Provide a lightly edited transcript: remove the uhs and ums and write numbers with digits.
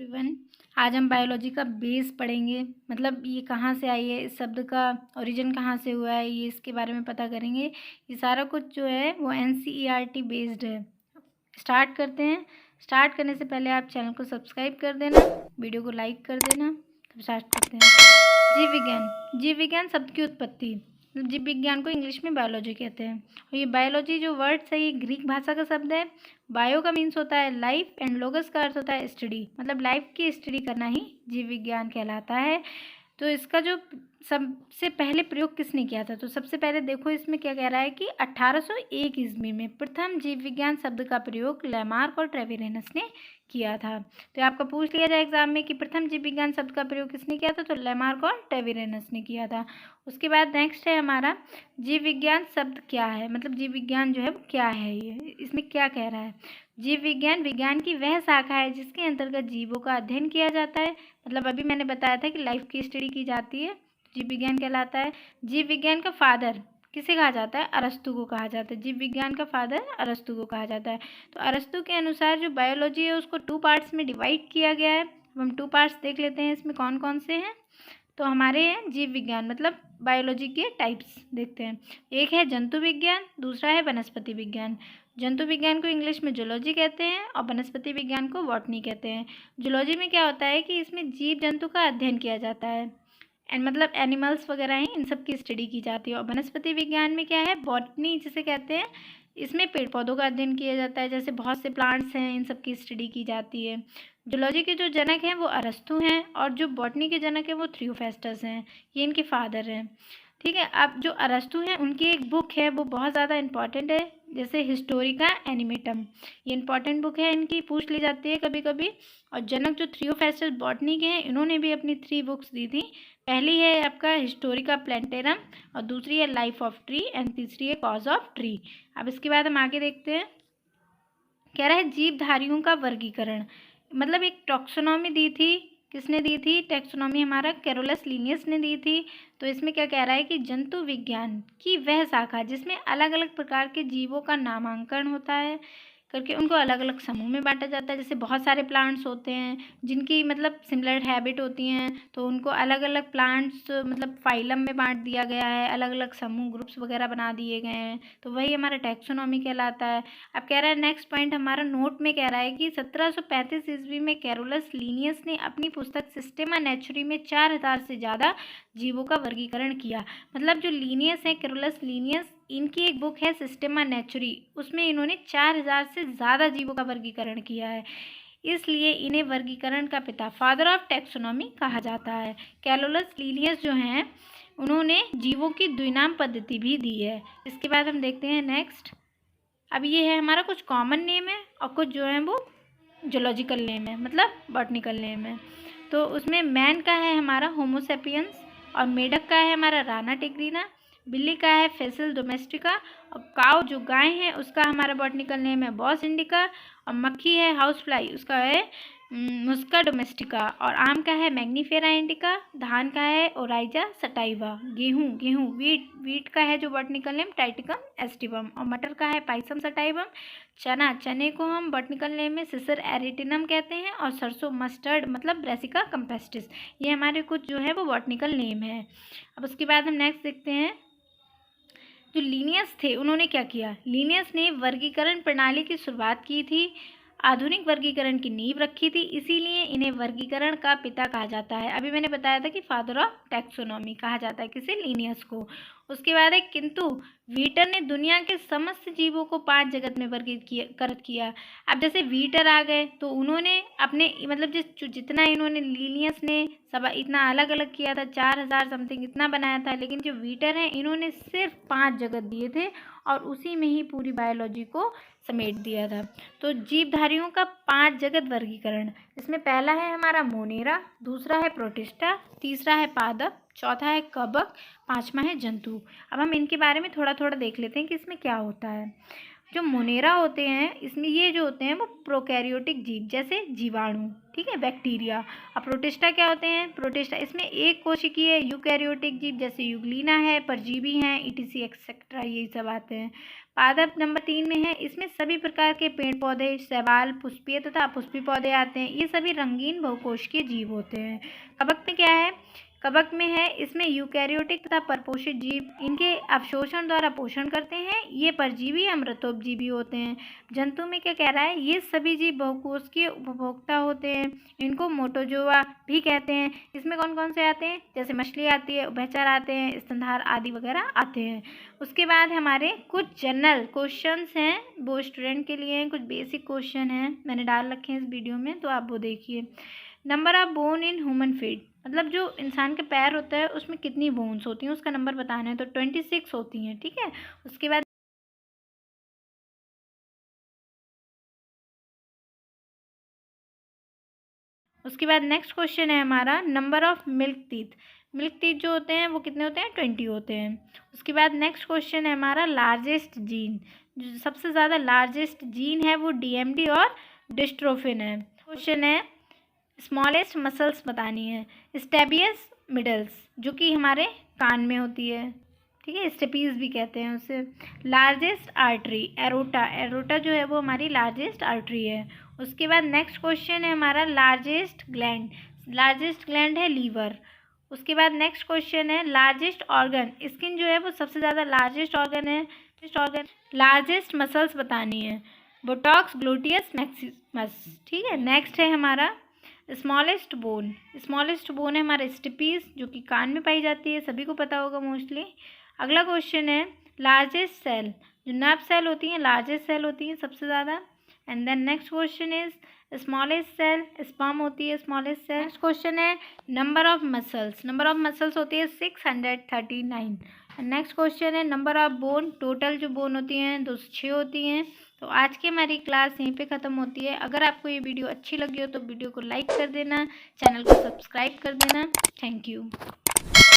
Everyone. आज हम biology का बेस पढ़ेंगे, मतलब ये कहाँ से आई है, इस शब्द का ओरिजिन कहाँ से हुआ है, ये इसके बारे में पता करेंगे। ये सारा कुछ जो है वो एनसीईआरटी बेस्ड है। स्टार्ट करते हैं। स्टार्ट करने से पहले आप चैनल को सब्सक्राइब कर देना, वीडियो को लाइक कर देना। तब स्टार्ट करते हैं। जीव विज्ञान। जीव विज्ञान शब्द की उत्पत्ति, जीव विज्ञान को इंग्लिश में बायोलॉजी कहते हैं। और ये बायोलॉजी जो वर्ड्स है ये ग्रीक भाषा का शब्द है। बायो का मीन्स होता है लाइफ एंड लोगस का अर्थ होता है स्टडी, मतलब लाइफ की स्टडी करना ही जीव विज्ञान कहलाता है। तो इसका जो सबसे पहले प्रयोग किसने किया था, तो सबसे पहले देखो इसमें क्या कह रहा है कि 1801 ईस्वी में प्रथम जीव विज्ञान शब्द का प्रयोग लैमार्क और ट्रेविरेनस ने किया था। तो आपका पूछ लिया जाए एग्जाम में कि प्रथम जीव विज्ञान शब्द का प्रयोग किसने किया था, तो लैमार्क और ट्रेविरेनस ने किया था। उसके बाद नेक्स्ट है हमारा जीव विज्ञान शब्द क्या है, मतलब जीव विज्ञान जो है वो क्या है, ये इसमें क्या कह रहा है। जीव विज्ञान विज्ञान की वह शाखा है जिसके अंतर्गत जीवों का अध्ययन किया जाता है, मतलब अभी मैंने बताया था कि लाइफ की स्टडी की जाती है, जीव विज्ञान कहलाता है। जीव विज्ञान का फादर किसे कहा जाता है, अरस्तु को कहा जाता है। जीव विज्ञान का फादर अरस्तु को कहा जाता है। तो अरस्तु के अनुसार जो बायोलॉजी है उसको 2 पार्ट्स में डिवाइड किया गया है। हम 2 पार्ट्स देख लेते हैं, इसमें कौन कौन से हैं। तो हमारे हैं जीव विज्ञान, मतलब बायोलॉजी के टाइप्स देखते हैं। एक है जंतु विज्ञान, दूसरा है वनस्पति विज्ञान। जंतु विज्ञान को इंग्लिश में जूलॉजी कहते हैं और वनस्पति विज्ञान को बॉटनी कहते हैं। जूलॉजी में क्या होता है कि इसमें जीव जंतु का अध्ययन किया जाता है, एंड मतलब एनिमल्स वगैरह हैं, इन सब की स्टडी की जाती है। और वनस्पति विज्ञान में क्या है, बॉटनी जिसे कहते हैं, इसमें पेड़ पौधों का अध्ययन किया जाता है, जैसे बहुत से प्लांट्स हैं, इन सब की स्टडी की जाती है। जूलॉजी के जो जनक हैं वो अरस्तु हैं और जो बॉटनी के जनक हैं वो थियोफेस्टस हैं, ये इनके फादर हैं। ठीक है। अब जो अरस्तु हैं उनकी एक बुक है वो बहुत ज़्यादा इंपॉर्टेंट है, जैसे हिस्टोरिका एनिमेटम, ये इंपॉर्टेंट बुक है, इनकी पूछ ली जाती है कभी कभी। और जनक जो थियोफेस्टस बॉटनी के हैं इन्होंने भी अपनी 3 बुक्स दी थी। पहली है आपका हिस्टोरिका प्लेंटेरम और दूसरी है लाइफ ऑफ ट्री एंड तीसरी है कॉज ऑफ ट्री। अब इसके बाद हम आगे देखते हैं। कह रहा है जीवधारियों का वर्गीकरण, मतलब एक टैक्सोनॉमी दी थी, किसने दी थी, टैक्सोनॉमी हमारा कैरोलस लीनियस ने दी थी। तो इसमें क्या कह रहा है कि जंतु विज्ञान की वह शाखा जिसमें अलग अलग प्रकार के जीवों का नामांकन होता है करके उनको अलग अलग समूह में बांटा जाता है। जैसे बहुत सारे प्लांट्स होते हैं जिनकी मतलब सिमिलर हैबिट होती हैं, तो उनको अलग अलग प्लांट्स मतलब फाइलम में बांट दिया गया है, अलग अलग समूह ग्रुप्स वगैरह बना दिए गए हैं, तो वही हमारा टैक्सोनॉमी कहलाता है। अब कह रहा है नेक्स्ट पॉइंट हमारा नोट में कह रहा है कि 1735 ईस्वी में कैरोलस लीनियस ने अपनी पुस्तक सिस्टेमा नेचुरी में 4000 से ज़्यादा जीवों का वर्गीकरण किया। मतलब जो लीनियस है, कैरोलस लीनियस, इनकी एक बुक है सिस्टेमा नेचुरी, उसमें इन्होंने 4000 से ज़्यादा जीवों का वर्गीकरण किया है, इसलिए इन्हें वर्गीकरण का पिता, फादर ऑफ टैक्सोनॉमी कहा जाता है। कैरोलस लीनियस जो हैं उन्होंने जीवों की द्विनाम पद्धति भी दी है। इसके बाद हम देखते हैं नेक्स्ट। अब ये है हमारा कुछ कॉमन नेम है और कुछ जो है वो जूलॉजिकल नेम है, मतलब बॉटनिकल नेम है। तो उसमें मैन का है हमारा होमोसेपियंस और मेढक का है हमारा राना टिग्रीना, बिल्ली का है फेसिल डोमेस्टिका और काऊ जो गाय है उसका हमारा बॉटनिकल नेम है बॉस इंडिका और मक्खी है हाउस फ्लाई, उसका है मुस्का डोमेस्टिका और आम का है मैग्नीफेरा इंडिका, धान का है ओराइजा सटाइवा, गेहूँ वीट का है जो बॉटनिकल नेम टाइटिकम एस्टिवम और मटर का है पाइसम सटाइवम, चने को हम बॉटनिकल नेम में सिसर एरिटिनम कहते हैं और सरसों मस्टर्ड मतलब ब्रेसिका कंपेस्टिस। ये हमारे कुछ जो है वो बॉटनिकल नेम है। अब उसके बाद हम नेक्स्ट देखते हैं। जो लीनियस थे उन्होंने क्या किया, लीनियस ने वर्गीकरण प्रणाली की शुरुआत की थी, आधुनिक वर्गीकरण की नींव रखी थी, इसीलिए इन्हें वर्गीकरण का पिता कहा जाता है। अभी मैंने बताया था कि फादर ऑफ टैक्सोनॉमी कहा जाता है किसे, लीनियस को। उसके बाद है किंतु व्हीटर ने दुनिया के समस्त जीवों को 5 जगत में वर्गीकृत किया। अब जैसे व्हीटर आ गए तो उन्होंने अपने मतलब जितना इन्होंने लीनियस ने सब इतना अलग अलग किया था, 4000 समथिंग इतना बनाया था, लेकिन जो व्हीटर हैं इन्होंने सिर्फ 5 जगत दिए थे और उसी में ही पूरी बायोलॉजी को समेट दिया था। तो जीवधारियों का 5 जगत वर्गीकरण, इसमें पहला है हमारा मोनेरा, दूसरा है प्रोटिस्टा, तीसरा है पादप, चौथा है कवक, 5वां है जंतु। अब हम इनके बारे में थोड़ा थोड़ा देख लेते हैं कि इसमें क्या होता है। जो मोनेरा होते हैं इसमें ये जो होते हैं वो प्रोकैरियोटिक जीव जैसे जीवाणु, ठीक है, बैक्टीरिया। अब प्रोटिस्टा क्या होते हैं, प्रोटिस्टा इसमें एक कोशिकीय यूकैरियोटिक जीव जैसे यूग्लिना है, परजीवी हैं, ईटीसी एक्सेट्रा, यही सब आते हैं। पादप नंबर 3 में है, इसमें सभी प्रकार के पेड़ पौधे, शैवाल, पुष्पीय तथा अपुष्पीय पौधे आते हैं। ये सभी रंगीन बहुकोशिकीय जीव होते हैं। कवक में क्या है? कवक में है, इसमें यूकैरियोटिक तथा परपोषित जीव इनके अवशोषण द्वारा पोषण करते हैं। ये परजीवी अमृतोपजीवी होते हैं। जंतु में क्या कह रहा है? ये सभी जीव बहुकोशिकीय उपभोक्ता होते हैं। इनको मोटोजोआ भी कहते हैं। इसमें कौन कौन से आते हैं? जैसे मछली आती है, उभयचर आते हैं, स्तनधार आदि वगैरह आते हैं। उसके बाद हमारे कुछ जनरल क्वेश्चंस हैं, वो स्टूडेंट के लिए हैं। कुछ बेसिक क्वेश्चन हैं, मैंने डाल रखे हैं इस वीडियो में, तो आप वो देखिए। Number of bone in human feet, मतलब जो इंसान के पैर होता है उसमें कितनी बोन्स होती हैं उसका नंबर बताना है, तो 26 होती हैं। ठीक है। उसके बाद नेक्स्ट क्वेश्चन है हमारा, number of milk teeth. Milk teeth जो होते हैं वो कितने होते हैं? 20 होते हैं। उसके बाद नेक्स्ट क्वेश्चन है हमारा, लार्जेस्ट जीन। जो सबसे ज़्यादा लार्जेस्ट जीन है वो डीएमडी और डिस्ट्रोफिन है। क्वेश्चन है, स्मॉलेस्ट मसल्स बतानी है। स्टेबियस मिडल्स, जो कि हमारे कान में होती है। ठीक है, स्टेपीज भी कहते हैं उसे। Largest artery, aorta. एरोटा जो है वो हमारी लार्जेस्ट आर्टरी है। उसके बाद नेक्स्ट क्वेश्चन है हमारा, लार्जेस्ट ग्लैंड। लार्जेस्ट ग्लैंड है लीवर। उसके बाद नेक्स्ट क्वेश्चन है, लार्जेस्ट ऑर्गन। स्किन जो है वो सबसे ज़्यादा लार्जेस्ट ऑर्गन है। लार्जेस्ट मसल्स बतानी है, बोटॉक्स, ग्लूटियस मैक्सिमस। ठीक है। नेक्स्ट है हमारा, स्मॉलेस्ट बोन। स्मॉलेस्ट बोन है हमारा स्टिपीज, जो कि कान में पाई जाती है, सभी को पता होगा मोस्टली। अगला क्वेश्चन है, लार्जेस्ट सेल। जो नर्व सेल होती हैं लार्जेस्ट सेल होती हैं सबसे ज़्यादा। And then next question is smallest cell, sperm होती है स्मॉलेस्ट सेल। नेक्स्ट क्वेश्चन है, number of muscles. Number of muscles होती है 639। नेक्स्ट क्वेश्चन है, नंबर ऑफ बोन। टोटल जो बोन होती हैं 206 होती हैं। तो आज की हमारी क्लास यहीं पे ख़त्म होती है। अगर आपको ये वीडियो अच्छी लगी हो तो वीडियो को लाइक कर देना, चैनल को सब्सक्राइब कर देना। Thank you.